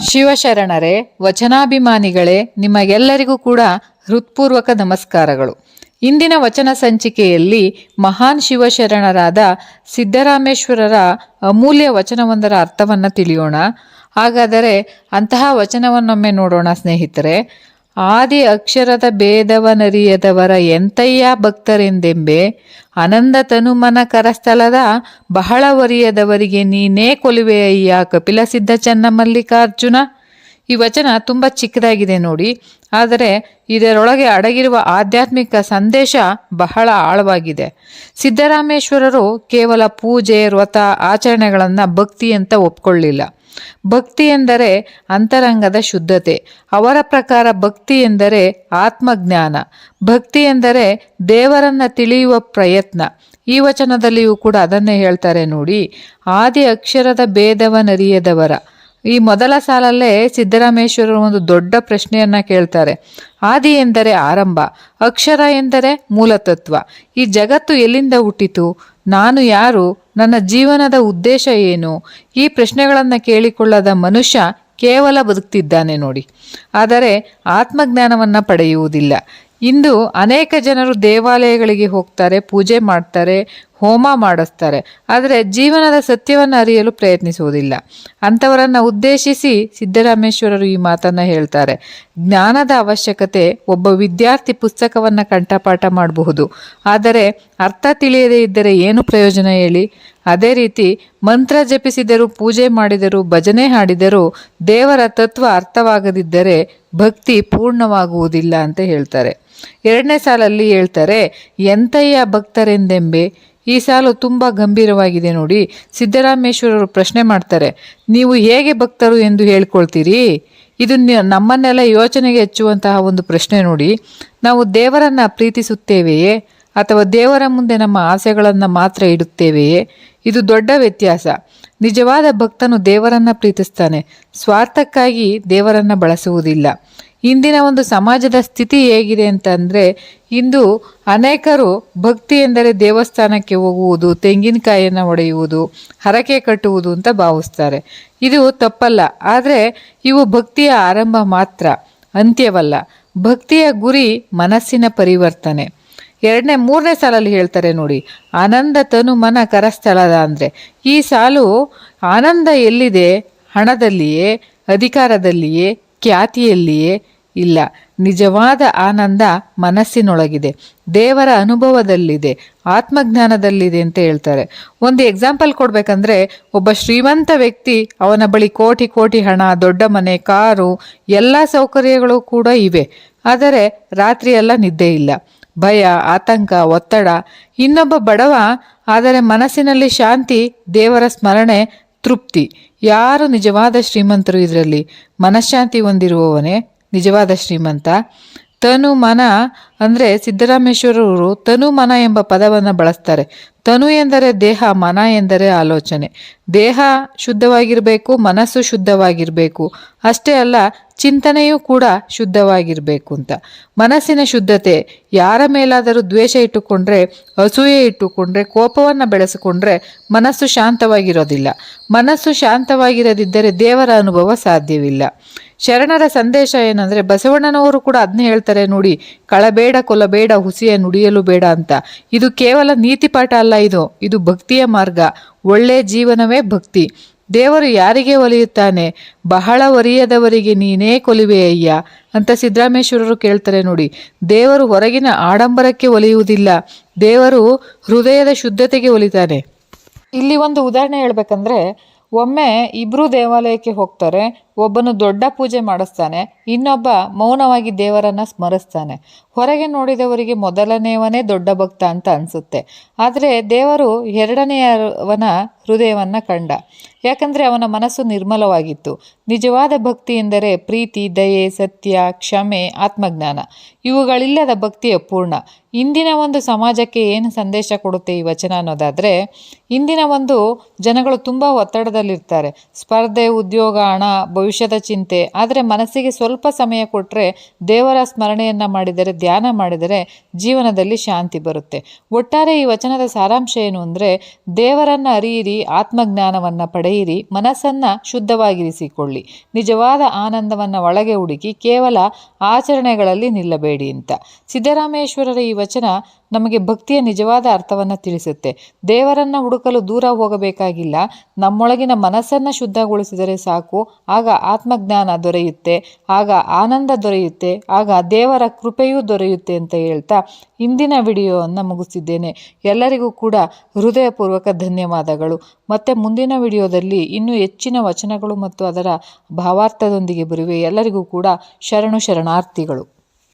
ಶಿವಶರಣರೇ, ವಚನಾಭಿಮಾನಿಗಳೇ, ನಿಮಗೆಲ್ಲರಿಗೂ ಕೂಡ ಹೃತ್ಪೂರ್ವಕ ನಮಸ್ಕಾರಗಳು. ಇಂದಿನ ವಚನ ಸಂಚಿಕೆಯಲ್ಲಿ ಮಹಾನ್ ಶಿವಶರಣರಾದ ಸಿದ್ದರಾಮೇಶ್ವರರ ಅಮೂಲ್ಯ ವಚನವೊಂದರ ಅರ್ಥವನ್ನು ತಿಳಿಯೋಣ. ಹಾಗಾದರೆ ಅಂತಹ ವಚನವನ್ನೊಮ್ಮೆ ನೋಡೋಣ ಸ್ನೇಹಿತರೆ. ಆದಿ ಅಕ್ಷರದ ಭೇದವನರಿಯದವರ ಎಂತಯ್ಯ ಭಕ್ತರೆಂದೆಂಬೆ, ಆನಂದ ತನುಮನ ಕರಸ್ಥಲದ ಬಹಳ ವರಿಯದವರಿಗೆ ನೀನೇ ಕೊಲುವೆಯಯ್ಯ ಕಪಿಲ ಸಿದ್ಧ ಚನ್ನಮಲ್ಲಿಕಾರ್ಜುನ. ಈ ವಚನ ತುಂಬ ಚಿಕ್ಕದಾಗಿದೆ ನೋಡಿ, ಆದರೆ ಇದರೊಳಗೆ ಅಡಗಿರುವ ಆಧ್ಯಾತ್ಮಿಕ ಸಂದೇಶ ಬಹಳ ಆಳವಾಗಿದೆ. ಸಿದ್ದರಾಮೇಶ್ವರರು ಕೇವಲ ಪೂಜೆ, ವ್ರತ, ಆಚರಣೆಗಳನ್ನು ಭಕ್ತಿ ಅಂತ ಒಪ್ಕೊಳ್ಳಿಲ್ಲ. ಭಕ್ತಿ ಎಂದರೆ ಅಂತರಂಗದ ಶುದ್ಧತೆ. ಅವರ ಪ್ರಕಾರ ಭಕ್ತಿ ಎಂದರೆ ಆತ್ಮಜ್ಞಾನ. ಭಕ್ತಿ ಎಂದರೆ ದೇವರನ್ನ ತಿಳಿಯುವ ಪ್ರಯತ್ನ. ಈ ವಚನದಲ್ಲಿಯೂ ಕೂಡ ಅದನ್ನೇ ಹೇಳ್ತಾರೆ ನೋಡಿ. ಆದಿ ಅಕ್ಷರದ ಭೇದವನರಿಯದವರ, ಈ ಮೊದಲ ಸಾಲಲ್ಲೇ ಸಿದ್ದರಾಮೇಶ್ವರರು ಒಂದು ದೊಡ್ಡ ಪ್ರಶ್ನೆಯನ್ನ ಕೇಳ್ತಾರೆ. ಆದಿ ಎಂದರೆ ಆರಂಭ, ಅಕ್ಷರ ಎಂದರೆ ಮೂಲತತ್ವ. ಈ ಜಗತ್ತು ಎಲ್ಲಿಂದ ಹುಟ್ಟಿತು? ನಾನು ಯಾರು? ನನ್ನ ಜೀವನದ ಉದ್ದೇಶ ಏನು? ಈ ಪ್ರಶ್ನೆಗಳನ್ನು ಕೇಳಿಕೊಳ್ಳದ ಮನುಷ್ಯ ಕೇವಲ ಬದುಕ್ತಿದ್ದಾನೆ ನೋಡಿ, ಆದರೆ ಆತ್ಮಜ್ಞಾನವನ್ನು ಪಡೆಯುವುದಿಲ್ಲ. ಇಂದು ಅನೇಕ ಜನರು ದೇವಾಲಯಗಳಿಗೆ ಹೋಗ್ತಾರೆ, ಪೂಜೆ ಮಾಡ್ತಾರೆ, ಹೋಮ ಮಾಡಿಸ್ತಾರೆ, ಆದರೆ ಜೀವನದ ಸತ್ಯವನ್ನು ಅರಿಯಲು ಪ್ರಯತ್ನಿಸುವುದಿಲ್ಲ. ಅಂಥವರನ್ನು ಉದ್ದೇಶಿಸಿ ಸಿದ್ದರಾಮೇಶ್ವರರು ಈ ಮಾತನ್ನು ಹೇಳ್ತಾರೆ. ಜ್ಞಾನದ ಅವಶ್ಯಕತೆ. ಒಬ್ಬ ವಿದ್ಯಾರ್ಥಿ ಪುಸ್ತಕವನ್ನು ಕಂಠಪಾಠ ಮಾಡಬಹುದು, ಆದರೆ ಅರ್ಥ ತಿಳಿಯದೇ ಇದ್ದರೆ ಏನು ಪ್ರಯೋಜನ ಹೇಳಿ? ಅದೇ ರೀತಿ ಮಂತ್ರ ಜಪಿಸಿದರೂ, ಪೂಜೆ ಮಾಡಿದರೂ, ಭಜನೆ ಹಾಡಿದರೂ ದೇವರ ತತ್ವ ಅರ್ಥವಾಗದಿದ್ದರೆ ಭಕ್ತಿ ಪೂರ್ಣವಾಗುವುದಿಲ್ಲ ಅಂತ ಹೇಳ್ತಾರೆ. ಎರಡನೇ ಸಾಲಲ್ಲಿ ಹೇಳ್ತಾರೆ, ಎಂತಯ್ಯ ಭಕ್ತರೆಂದೆಂಬೆ. ಈ ಸಾಲು ತುಂಬ ಗಂಭೀರವಾಗಿದೆ ನೋಡಿ. ಸಿದ್ದರಾಮೇಶ್ವರರು ಪ್ರಶ್ನೆ ಮಾಡ್ತಾರೆ, ನೀವು ಹೇಗೆ ಭಕ್ತರು ಎಂದು ಹೇಳ್ಕೊಳ್ತೀರಿ? ಇದು ನಮ್ಮನ್ನೆಲ್ಲ ಯೋಚನೆಗೆ ಹೆಚ್ಚುವಂತಹ ಒಂದು ಪ್ರಶ್ನೆ ನೋಡಿ. ನಾವು ದೇವರನ್ನು ಪ್ರೀತಿಸುತ್ತೇವೆಯೇ ಅಥವಾ ದೇವರ ಮುಂದೆ ನಮ್ಮ ಆಸೆಗಳನ್ನು ಮಾತ್ರ ಇಡುತ್ತೇವೆಯೇ? ಇದು ದೊಡ್ಡ ವ್ಯತ್ಯಾಸ. ನಿಜವಾದ ಭಕ್ತನು ದೇವರನ್ನು ಪ್ರೀತಿಸ್ತಾನೆ, ಸ್ವಾರ್ಥಕ್ಕಾಗಿ ದೇವರನ್ನು ಬಳಸುವುದಿಲ್ಲ. ಇಂದಿನ ಒಂದು ಸಮಾಜದ ಸ್ಥಿತಿ ಹೇಗಿದೆ ಅಂತಂದರೆ, ಇಂದು ಅನೇಕರು ಭಕ್ತಿ ಎಂದರೆ ದೇವಸ್ಥಾನಕ್ಕೆ ಹೋಗುವುದು, ತೆಂಗಿನಕಾಯಿಯನ್ನು ಒಡೆಯುವುದು, ಹರಕೆ ಕಟ್ಟುವುದು ಅಂತ ಭಾವಿಸ್ತಾರೆ. ಇದು ತಪ್ಪಲ್ಲ, ಆದರೆ ಇವು ಭಕ್ತಿಯ ಆರಂಭ ಮಾತ್ರ, ಅಂತ್ಯವಲ್ಲ. ಭಕ್ತಿಯ ಗುರಿ ಮನಸ್ಸಿನ ಪರಿವರ್ತನೆ. ಮೂರನೇ ಸಾಲಲ್ಲಿ ಹೇಳ್ತಾರೆ ನೋಡಿ, ಆನಂದ ತನು ಮನ ಕರಸ್ಥಳದ. ಅಂದರೆ ಈ ಸಾಲು ಆನಂದ ಎಲ್ಲಿದೆ? ಹಣದಲ್ಲಿಯೇ, ಅಧಿಕಾರದಲ್ಲಿಯೇ, ಖ್ಯಾತಿಯಲ್ಲಿಯೇ? ಇಲ್ಲ. ನಿಜವಾದ ಆನಂದ ಮನಸ್ಸಿನೊಳಗಿದೆ, ದೇವರ ಅನುಭವದಲ್ಲಿದೆ, ಆತ್ಮಜ್ಞಾನದಲ್ಲಿದೆ ಅಂತ ಹೇಳ್ತಾರೆ. ಒಂದು ಎಕ್ಸಾಂಪಲ್ ಕೊಡ್ಬೇಕಂದ್ರೆ, ಒಬ್ಬ ಶ್ರೀಮಂತ ವ್ಯಕ್ತಿ, ಅವನ ಬಳಿ ಕೋಟಿ ಕೋಟಿ ಹಣ, ದೊಡ್ಡ ಮನೆ, ಕಾರು, ಎಲ್ಲ ಸೌಕರ್ಯಗಳು ಕೂಡ ಇವೆ, ಆದರೆ ರಾತ್ರಿ ಎಲ್ಲ ನಿದ್ದೆ ಇಲ್ಲ, ಭಯ, ಆತಂಕ, ಒತ್ತಡ. ಇನ್ನೊಬ್ಬ ಬಡವ, ಆದರೆ ಮನಸ್ಸಿನಲ್ಲಿ ಶಾಂತಿ, ದೇವರ ಸ್ಮರಣೆ, ತೃಪ್ತಿ. ಯಾರು ನಿಜವಾದ ಶ್ರೀಮಂತರು? ಇದರಲ್ಲಿ ಮನಃಶಾಂತಿ ಹೊಂದಿರುವವನೇ ನಿಜವಾದ ಶ್ರೀಮಂತ. ತನು ಮನ ಅಂದರೆ ಸಿದ್ದರಾಮೇಶ್ವರರು ತನು ಮನ ಎಂಬ ಪದವನ್ನು ಬಳಸ್ತಾರೆ. ತನು ಎಂದರೆ ದೇಹ, ಮನ ಎಂದರೆ ಆಲೋಚನೆ. ದೇಹ ಶುದ್ಧವಾಗಿರಬೇಕು, ಮನಸ್ಸು ಶುದ್ಧವಾಗಿರಬೇಕು. ಅಷ್ಟೇ ಅಲ್ಲ, ಚಿಂತನೆಯೂ ಕೂಡ ಶುದ್ಧವಾಗಿರಬೇಕು ಅಂತ. ಮನಸ್ಸಿನ ಶುದ್ಧತೆ. ಯಾರ ಮೇಲಾದರೂ ದ್ವೇಷ ಇಟ್ಟುಕೊಂಡ್ರೆ, ಅಸೂಯೆ ಇಟ್ಟುಕೊಂಡ್ರೆ, ಕೋಪವನ್ನು ಬೆಳೆಸಿಕೊಂಡ್ರೆ ಮನಸ್ಸು ಶಾಂತವಾಗಿರೋದಿಲ್ಲ. ಮನಸ್ಸು ಶಾಂತವಾಗಿರದಿದ್ದರೆ ದೇವರ ಅನುಭವ ಸಾಧ್ಯವಿಲ್ಲ. ಶರಣರ ಸಂದೇಶ ಏನಂದರೆ, ಬಸವಣ್ಣನವರು ಕೂಡ ಅದನ್ನೇ ಹೇಳ್ತಾರೆ ನೋಡಿ, ಕಳಬೇಡ, ಕೊಲಬೇಡ, ಹುಸಿಯ ನುಡಿಯಲು ಬೇಡ ಅಂತ. ಇದು ಕೇವಲ ನೀತಿ ಪಾಠ ಅಲ್ಲ, ಇದು ಭಕ್ತಿಯ ಮಾರ್ಗ. ಒಳ್ಳೆಯ ಜೀವನವೇ ಭಕ್ತಿ. ದೇವರು ಯಾರಿಗೆ ಒಲಿಯುತ್ತಾನೆ? ಬಹಳ ಒರಿಯದವರಿಗೆ ನೀನೇ ಕೊಲುವೆಯಯ್ಯ ಅಂತ ಸಿದ್ದರಾಮೇಶ್ವರರು ಕೇಳ್ತಾರೆ ನೋಡಿ. ದೇವರು ಹೊರಗಿನ ಆಡಂಬರಕ್ಕೆ ಒಲಿಯುವುದಿಲ್ಲ, ದೇವರು ಹೃದಯದ ಶುದ್ಧತೆಗೆ ಒಲಿತಾನೆ. ಇಲ್ಲಿ ಒಂದು ಉದಾಹರಣೆ ಹೇಳ್ಬೇಕಂದ್ರೆ, ಒಮ್ಮೆ ಇಬ್ರು ದೇವಾಲಯಕ್ಕೆ ಹೋಗ್ತಾರೆ. ಒಬ್ಬನು ದೊಡ್ಡ ಪೂಜೆ ಮಾಡಿಸ್ತಾನೆ, ಇನ್ನೊಬ್ಬ ಮೌನವಾಗಿ ದೇವರನ್ನ ಸ್ಮರಿಸ್ತಾನೆ. ಹೊರಗೆ ನೋಡಿದವರಿಗೆ ಮೊದಲನೆಯವನೇ ದೊಡ್ಡ ಭಕ್ತ ಅಂತ ಅನಿಸುತ್ತೆ, ಆದರೆ ದೇವರು ಎರಡನೆಯವನ ಹೃದಯವನ್ನ ಕಂಡ. ಯಾಕಂದರೆ ಅವನ ಮನಸ್ಸು ನಿರ್ಮಲವಾಗಿತ್ತು. ನಿಜವಾದ ಭಕ್ತಿ ಎಂದರೆ ಪ್ರೀತಿ, ದಯೆ, ಸತ್ಯ, ಕ್ಷಮೆ, ಆತ್ಮಜ್ಞಾನ. ಇವುಗಳಿಲ್ಲದ ಭಕ್ತಿ ಅಪೂರ್ಣ. ಇಂದಿನ ಒಂದು ಸಮಾಜಕ್ಕೆ ಏನು ಸಂದೇಶ ಕೊಡುತ್ತೆ ಈ ವಚನ ಅನ್ನೋದಾದರೆ, ಇಂದಿನ ಒಂದು ಜನಗಳು ತುಂಬ ಒತ್ತಡದಲ್ಲಿರ್ತಾರೆ. ಸ್ಪರ್ಧೆ, ಉದ್ಯೋಗ, ಹಣ, ಭವಿಷ್ಯದ ಚಿಂತೆ. ಆದರೆ ಮನಸ್ಸಿಗೆ ಸ್ವಲ್ಪ ಸಮಯ ಕೊಟ್ಟರೆ, ದೇವರ ಸ್ಮರಣೆಯನ್ನು ಮಾಡಿದರೆ, ಧ್ಯಾನ ಮಾಡಿದರೆ ಜೀವನದಲ್ಲಿ ಶಾಂತಿ ಬರುತ್ತೆ. ಒಟ್ಟಾರೆ ಈ ವಚನದ ಸಾರಾಂಶ ಏನು ಅಂದರೆ, ದೇವರನ್ನು ಅರಿಯಿರಿ, ಆತ್ಮಜ್ಞಾನವನ್ನು ಪಡೆಯಿರಿ, ಮನಸ್ಸನ್ನು ಶುದ್ಧವಾಗಿರಿಸಿಕೊಳ್ಳಿ, ನಿಜವಾದ ಆನಂದವನ್ನು ಒಳಗೆ ಹುಡುಕಿ, ಕೇವಲ ಆಚರಣೆಗಳಲ್ಲಿ ನಿಲ್ಲಬೇಡಿ ಅಂತ. ಸಿದ್ದರಾಮೇಶ್ವರರ ಈ ವಚನ ನಮಗೆ ಭಕ್ತಿಯ ನಿಜವಾದ ಅರ್ಥವನ್ನು ತಿಳಿಸುತ್ತೆ. ದೇವರನ್ನು ಹುಡುಕಲು ದೂರ ಹೋಗಬೇಕಾಗಿಲ್ಲ, ನಮ್ಮೊಳಗಿನ ಮನಸ್ಸನ್ನು ಶುದ್ಧಗೊಳಿಸಿದರೆ ಸಾಕು. ಆಗ ಆತ್ಮಜ್ಞಾನ ದೊರೆಯುತ್ತೆ, ಆಗ ಆನಂದ ದೊರೆಯುತ್ತೆ, ಆಗ ದೇವರ ಕೃಪೆಯೂ ದೊರೆಯುತ್ತೆ ಅಂತ ಹೇಳ್ತಾ ಇಂದಿನ ವಿಡಿಯೋವನ್ನು ಮುಗಿಸಿದ್ದೇನೆ. ಎಲ್ಲರಿಗೂ ಕೂಡ ಹೃದಯಪೂರ್ವಕ ಧನ್ಯವಾದಗಳು. ಮತ್ತೆ ಮುಂದಿನ ವಿಡಿಯೋದಲ್ಲಿ ಇನ್ನೂ ಹೆಚ್ಚಿನ ವಚನಗಳು ಮತ್ತು ಅದರ ಭಾವಾರ್ಥದೊಂದಿಗೆ ಬರುವೆ. ಎಲ್ಲರಿಗೂ ಕೂಡ ಶರಣಾರ್ಥಿಗಳು.